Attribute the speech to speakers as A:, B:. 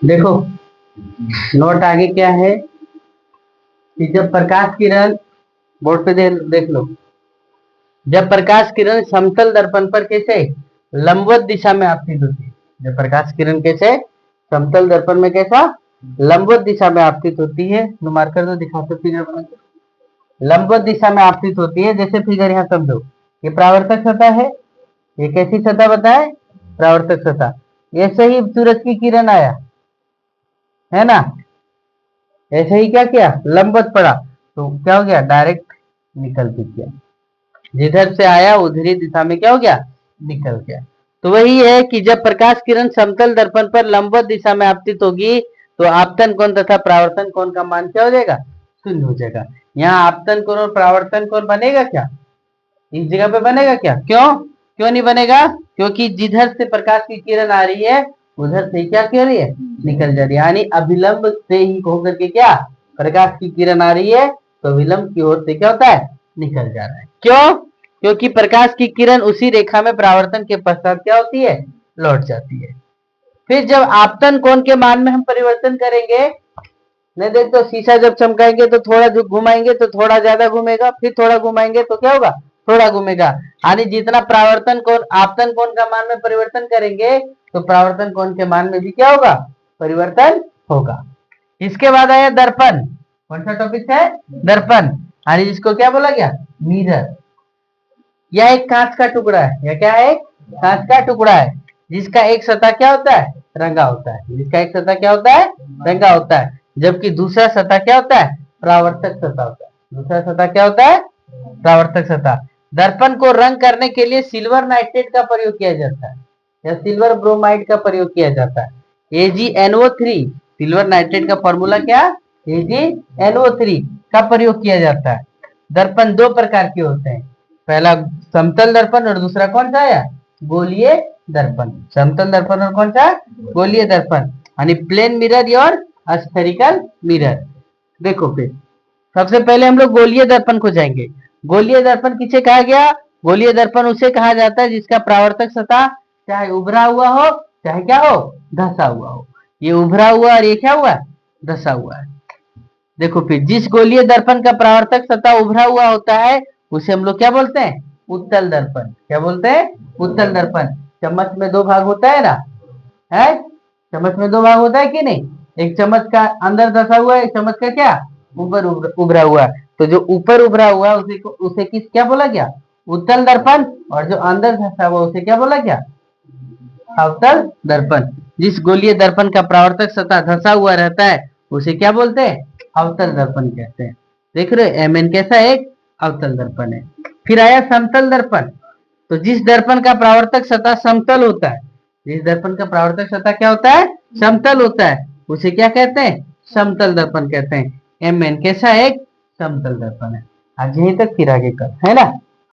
A: देखो, नोट आगे क्या है कि जब प्रकाश किरण बोर्ड पे देख लो, जब प्रकाश किरण समतल दर्पण पर कैसे लंबवत दिशा में आपतित होती है। जब प्रकाश किरण कैसे समतल दर्पण में कैसा लंबवत दिशा में आपतित होती है। मार्कर तो दिखाते फिगर बना के। लंबवत दिशा में आपतित होती है। जैसे फिगर यहाँ समझो, ये परावर्तक सतह है। ये कैसी सतह बताए? परावर्तक सतह। ऐसे ही सूरज की किरण आया है ना, ऐसे ही क्या किया, लंबवत पड़ा, तो क्या हो गया, डायरेक्ट निकल भी गया। जिधर से आया उधरी दिशा में क्या हो गया, निकल गया। तो वही है कि जब प्रकाश किरण समतल दर्पण पर लंबवत दिशा में आपतित होगी तो आपतन कोण तथा परावर्तन कोण का मान क्या हो जाएगा, शून्य हो जाएगा। यहाँ आपतन कोण और परावर्तन कोण बनेगा क्या, इस जगह पे बनेगा क्या? क्यों क्यों नहीं बनेगा? क्योंकि जिधर से प्रकाश की किरण आ रही है उधर से क्या कर रही है, निकल जा रही है। यानी अभिलंब से ही होकर के क्या प्रकाश की किरण आ रही है, तो विलंब की ओर से क्या होता है, निकल जा रहा है। क्यों? क्योंकि प्रकाश की किरण उसी रेखा में परावर्तन के पश्चात क्या होती है, लौट जाती है। फिर जब आपतन कोण के मान में हम परिवर्तन करेंगे, नहीं देख तो शीशा जब चमकाएंगे तो थोड़ा जो घुमाएंगे तो थोड़ा ज्यादा घूमेगा, फिर थोड़ा घुमाएंगे तो क्या होगा, थोड़ा घूमेगा। यानी जितना परावर्तन कोण आपतन कोण का मान में परिवर्तन करेंगे तो परावर्तन कोण के मान में भी क्या होगा, परिवर्तन होगा। इसके बाद आया दर्पण। कौन सा टॉपिक है, दर्पण। यानी जिसको क्या बोला गया, मिरर। यह एक कांच का टुकड़ा है। यह क्या है, कांच का टुकड़ा है जिसका एक सतह क्या होता है, रंगा होता है। जिसका एक सतह क्या होता है, रंगा होता है। जबकि दूसरा सतह क्या होता है, परावर्तक सतह होता है। दूसरा सतह क्या होता है, परावर्तक सतह। दर्पण को रंग करने के लिए सिल्वर नाइट्रेट का प्रयोग किया जाता है या सिल्वर ब्रोमाइड का प्रयोग किया जाता है। AgNO3, सिल्वर नाइट्रेट का फॉर्मूला क्या, AgNO3 का प्रयोग किया जाता है। दर्पण दो प्रकार के होते हैं, पहला समतल दर्पण और दूसरा कौन सा है, गोलीय दर्पण। समतल दर्पण और कौन सा, गोलीय दर्पण। यानी प्लेन मिरर और स्फेरिकल मिरर। देखो फिर सबसे पहले हम लोग गोलीय दर्पण को जाएंगे। गोलीय दर्पण किसे कहा गया, गोलीय दर्पण उसे कहा जाता है जिसका परावर्तक सतह चाहे उभरा हुआ हो चाहे क्या हो, धंसा हुआ हो। ये उभरा हुआ और ये क्या हुआ, धंसा हुआ है। देखो फिर जिस गोलीय दर्पण का परावर्तक सतह उभरा हुआ होता है उसे हम लोग क्या बोलते हैं, उत्तल दर्पण। क्या बोलते हैं, उत्तल दर्पण। चम्मच में दो भाग होता है ना, है, चम्मच में दो भाग होता है कि नहीं, एक चम्मच का अंदर धंसा हुआ है, एक चम्मच का क्या ऊपर उभरा हुआ है। तो जो ऊपर उभरा हुआ है उसे किस क्या बोला गया, उत्तल दर्पण। और जो अंदर धंसा हुआ उसे क्या बोला गया, अवतल दर्पण। जिस गोलीय दर्पण का परावर्तक सतह धंसा हुआ रहता है उसे क्या बोलते हैं, अवतल दर्पण कहते हैं। देख रहे हो MN कैसा एक अवतल दर्पण है। फिर आया समतल दर्पण। तो जिस दर्पण का परावर्तक सतह समतल होता है, जिस दर्पण का परावर्तक सतह क्या होता है, समतल होता है, उसे क्या कहते हैं, समतल दर्पण कहते हैं। MN कैसा एक समतल दर्पण है। आज यहीं तक, फिर आगे कर, है ना।